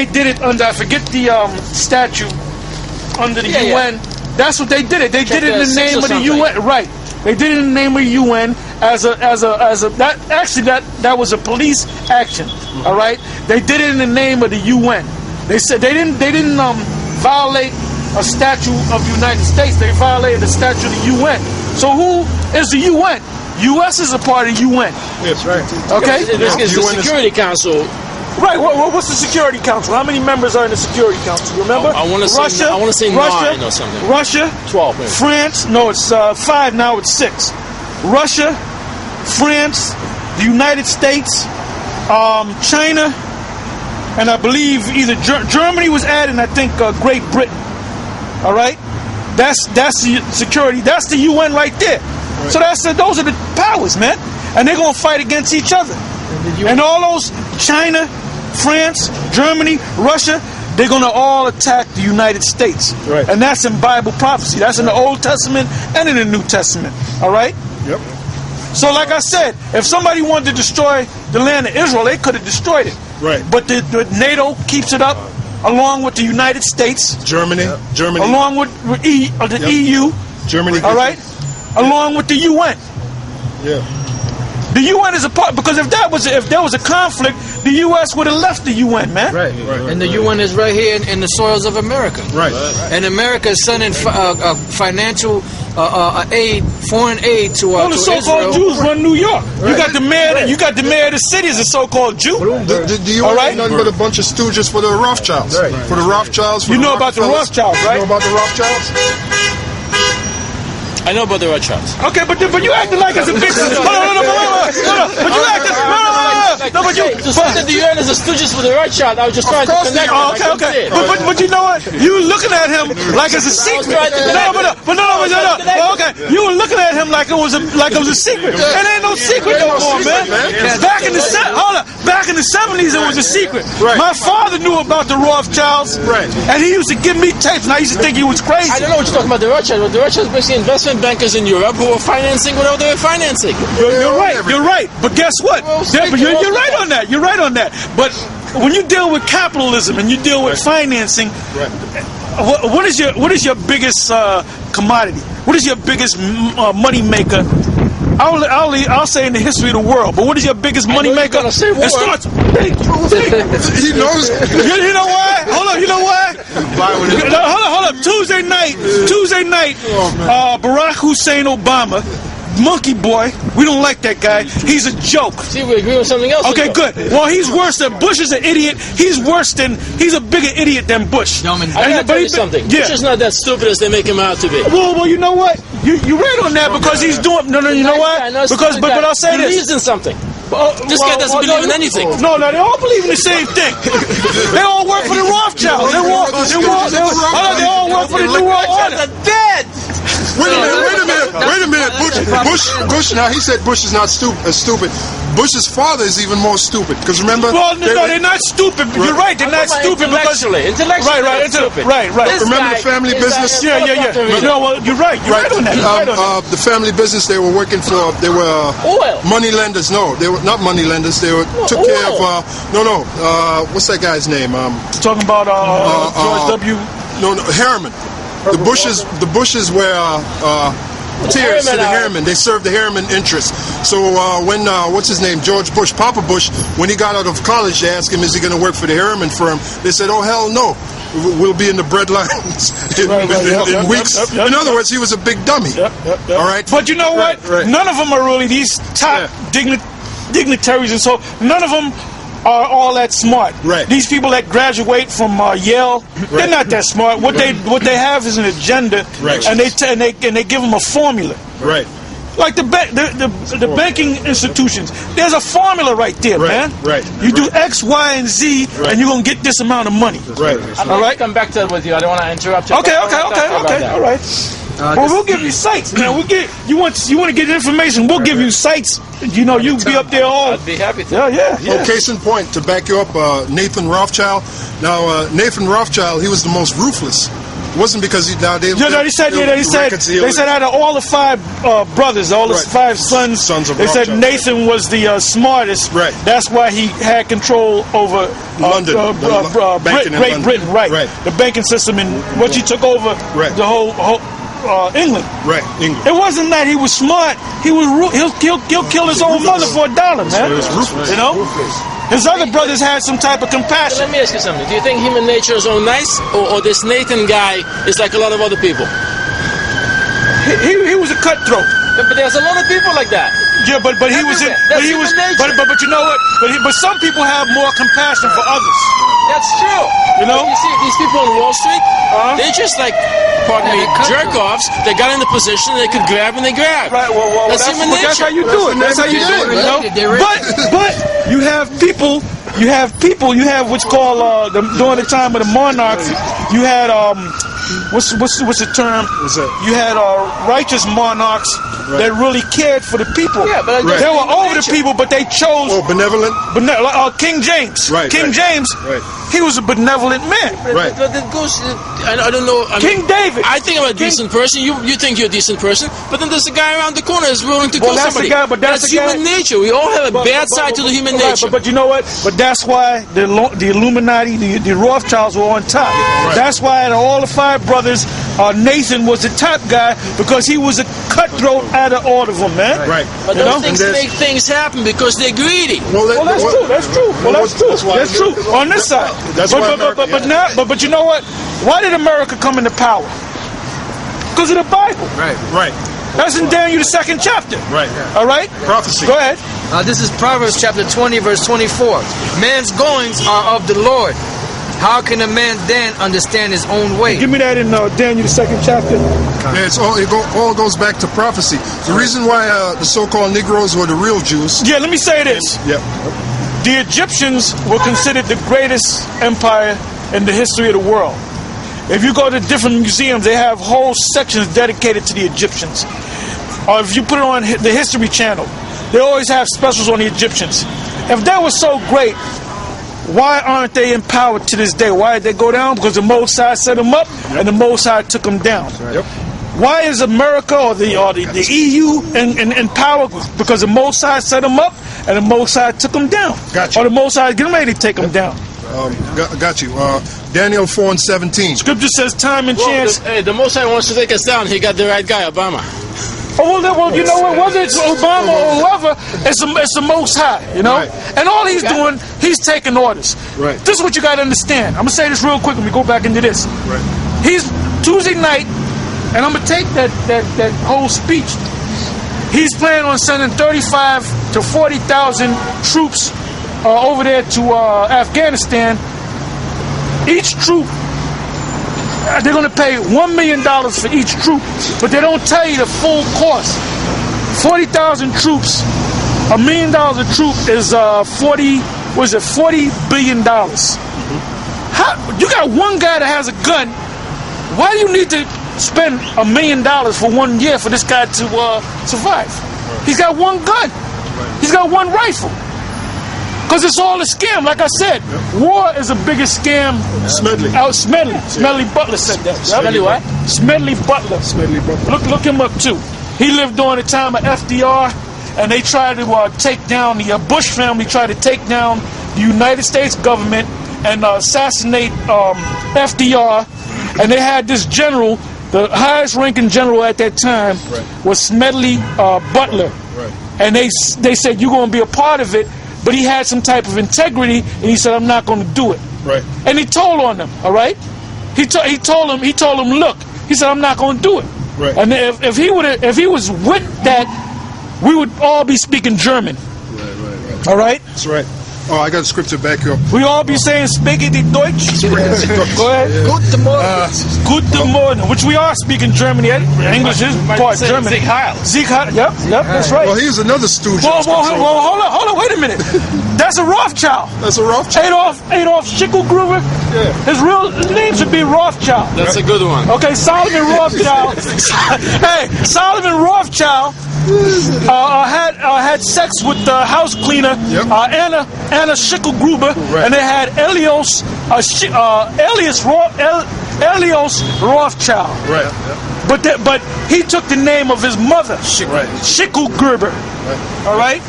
They did it under, I forget the statute, under the UN. That's what they did it. They did it in the name of the UN. Right. They did it in the name of the UN as a that was a police action. All right. They did it in the name of the UN. They said they didn't violate a statute of the United States. They violated the statute of the UN. So who is the UN? U.S. is a part of UN. Yes, right. Okay. This is the Security Council. Right. What's the Security Council? How many members are in the Security Council? Remember? I want to say 9 or something. Russia, 12. Maybe. France. No, it's 5 now. It's 6. Russia, France, the United States, China, and I believe either Germany was added, and I think Great Britain. All right. That's the security. That's the UN right there. Right. So those are the powers, man, and they're gonna fight against each other. And all those China, France, Germany, Russia, they're going to all attack the United States. Right. And that's in Bible prophecy. That's in the Old Testament and in the New Testament. All right? Yep. So like I said, if somebody wanted to destroy the land of Israel, they could have destroyed it. Right. But the NATO keeps it up along with the United States. Germany. Along with the EU. Germany. All right? Along with the UN. Yeah. The UN is a part, because if there was a conflict, the U.S. would have left the UN, man. Right. And the UN is right here in the soils of America. Right. And America is sending financial aid, foreign aid to the so-called Jews run New York. Right. You got the mayor of the city is a so-called Jew. The UN ain't nothing but a bunch of stooges for the Rothschilds. Right. For the Rothschilds. You know about the Rothschilds, right? You know about the Rothschilds? I know about the Rothschilds. Okay, but you acting like it's a big... Hold on. But you acting... To say that the UN is a stooges for the Rothschild, I was just trying to connect. Okay. But you know what? You were looking at him like it's a secret. No. Okay, you were looking at him like it was a secret. It ain't no secret no more, man. Back in the 70s, it was a secret. My father knew about the Rothschilds, and he used to give me tapes, and I used to think he was crazy. I don't know what you're talking about the Rothschilds, but the Rothschilds basically investment bankers in Europe who were financing whatever they were financing. You're right. But guess what? You're right on that. You're right on that. But when you deal with capitalism and you deal with financing, what is your biggest commodity? What is your biggest money maker? I'll say in the history of the world. But what is your biggest money maker? It starts. He knows. You know why? Hold up. You know why? Hold up. Tuesday night. Barack Hussein Obama. Monkey boy, we don't like that guy. He's a joke. See, we agree on something else. Okay, good. Well, he's worse than Bush is an idiot. He's a bigger idiot than Bush. I gotta tell you something. Bush is not that stupid as they make him out to be. Well, you know what? You right on that because he's doing. No, you know what? Because, but I'll say this. He believes in something. This guy doesn't believe in anything. No, they all believe in the same thing. They all work for the Rothschilds. They all work for the New World Order. Dead. Wait a minute. Bush. Now he said Bush is not stupid. Bush's father is even more stupid. Because remember, they're not stupid. You're right. They're not stupid because intellectually. Right. Remember the family business? Yeah. No, well, you're right. You're right on that. The family business they were working for. They were oil money lenders. No, they were not money lenders. They were took care of. What's that guy's name? Talking about George W. No, Harriman. The Bushes were tears to the Harriman. They served the Harriman interest. So when what's his name, George Bush, Papa Bush, when he got out of college, they asked him, "Is he going to work for the Harriman firm?" They said, "Oh hell no, we'll be in the bread lines in weeks." In other words, he was a big dummy. All right. But you know what? None of them are really these top dignitaries, and so none of them are all that smart. Right. These people that graduate from Yale, they're not that smart. What they have is an agenda, and they give them a formula. Right. Like the banking institutions, there's a formula right there, man. Right. You do X, Y, and Z, and you're gonna get this amount of money. Right. All right. Come back to that with you. I don't want to interrupt you. Okay. All right. Well, we'll give you sites, man. You want to get information? We'll give you sites. You know, you be up there all. I'd be happy to. Yeah. Case in point, to back you up, Nathan Rothschild. Now, Nathan Rothschild, he was the most ruthless It wasn't because they said out of all the 5 brothers, all the 5 sons of they said Nathan was the smartest. Right. That's why he had control over London, Great Britain. Right. The banking system, and what he took over the whole England. Right. England. It wasn't that he was smart. He'll kill his own mother for $1, man. You know. His other brothers had some type of compassion. So let me ask you something. Do you think human nature is all nice, or this Nathan guy is like a lot of other people? He was a cutthroat. But there's a lot of people like that. Yeah, but you know what? But some people have more compassion for others. That's true. You know, you see these people on Wall Street. They're just like, pardon me, jerk-offs. They got in the position they could grab and they grab. Right. Well, that's human nature. That's how you do it. That's how you do it. You know. But you have people. You have what's called during the time of the monarchs. You had what's the term? What's that? You had righteous monarchs that really cared for the people. Yeah, but they were over the people, but they chose. Oh, benevolent. King James. Right. King James. Right. He was a benevolent man. Right. But it goes. I don't know. King David. I think I'm a decent person. You think you're a decent person, but then there's a guy around the corner who's willing to kill somebody. That's human nature. We all have a bad side to the human nature. But you know what? But that's why the Illuminati, the Rothschilds were on top. Right. That's why out of all the 5 brothers, Nathan was the top guy because he was a cutthroat out of all of them, man. Right. But those things make things happen because they're greedy. Well, that's true. That's true. On this side. But you know what? Why did America come into power? Because of the Bible. Right. That's in Daniel the 2nd chapter. Right. All right. Prophecy. Go ahead. This is Proverbs chapter 20, verse 24. Man's goings are of the Lord. How can a man then understand his own way? Give me that in Daniel the 2nd chapter. Yeah, it all goes back to prophecy. The reason why the so-called Negroes were the real Jews. Yeah, let me say this. Yeah. The Egyptians were considered the greatest empire in the history of the world. If you go to different museums, they have whole sections dedicated to the Egyptians. Or if you put it on the History Channel, they always have specials on the Egyptians. If that was so great, why aren't they empowered to this day? Why did they go down? Because the Most High set them up, and the Most High took them down. Yep. Why is America or the EU in power? Because the Most High set them up, and the Most High took them down. Gotcha. Or the Most High is getting ready to take them down. Got you. Daniel 4:17. Scripture says time and chance. The Most High wants to take us down. He got the right guy, Obama. Well, you know what? Whether it's Obama or whoever, it's the Most High, you know? Right. And all he's doing, he's taking orders. Right. This is what you got to understand. I'm going to say this real quick when we go back into this. Right. He's Tuesday night, and I'm going to take that whole speech. He's planning on sending 35 to 40,000 troops over there to Afghanistan. Each troop, they're going to pay $1 million for each troop, but they don't tell you the full cost. 40,000 troops, $1 million a troop is $40 billion. How, you got one guy that has a gun. Why do you need to spend $1 million for 1 year for this guy to survive? He's got one gun. He's got one rifle. Because it's all a scam. Like I said, war is the biggest scam. Smedley. Smedley Butler said that. Smedley what? Smedley Butler. Look him up too. He lived during the time of FDR, and they tried to take down the Bush family. Tried to take down the United States government and assassinate FDR. And they had this general, the highest ranking general at that time, was Smedley Butler. Right. And they said, you're going to be a part of it. But he had some type of integrity, and he said, I'm not going to do it. Right. And he told on them, all right? He told them, look, he said, I'm not going to do it. Right. And if he was with that, we would all be speaking German. Right. All right? That's right. Oh, I got a scripture back here. We all be saying Spaghetti Deutsch. Go ahead. Guten Morgen. Guten Morgen, which we are speaking German yet. English is part German. Sieg Heil. Sieg Heil. Yep, that's right. Well, he's another stooge. Well, hold on, wait a minute. That's a Rothschild. That's a Rothschild. Adolf Schicklgruber. Yeah. His real name should be Rothschild. That's a good one. Okay, Solomon Rothschild. Hey, Solomon Rothschild had sex with the house cleaner, Anna Schickelgruber, and they had Elios Rothschild. Right. But he took the name of his mother, Schickelgruber. Right. All right.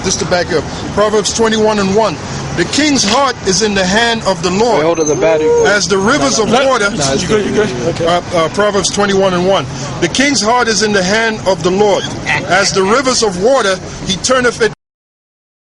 Just to back up, Proverbs 21:1. The king's heart is in the hand of the Lord, as the rivers of water. You good? Okay. Proverbs 21:1. The king's heart is in the hand of the Lord, as the rivers of water. He turneth it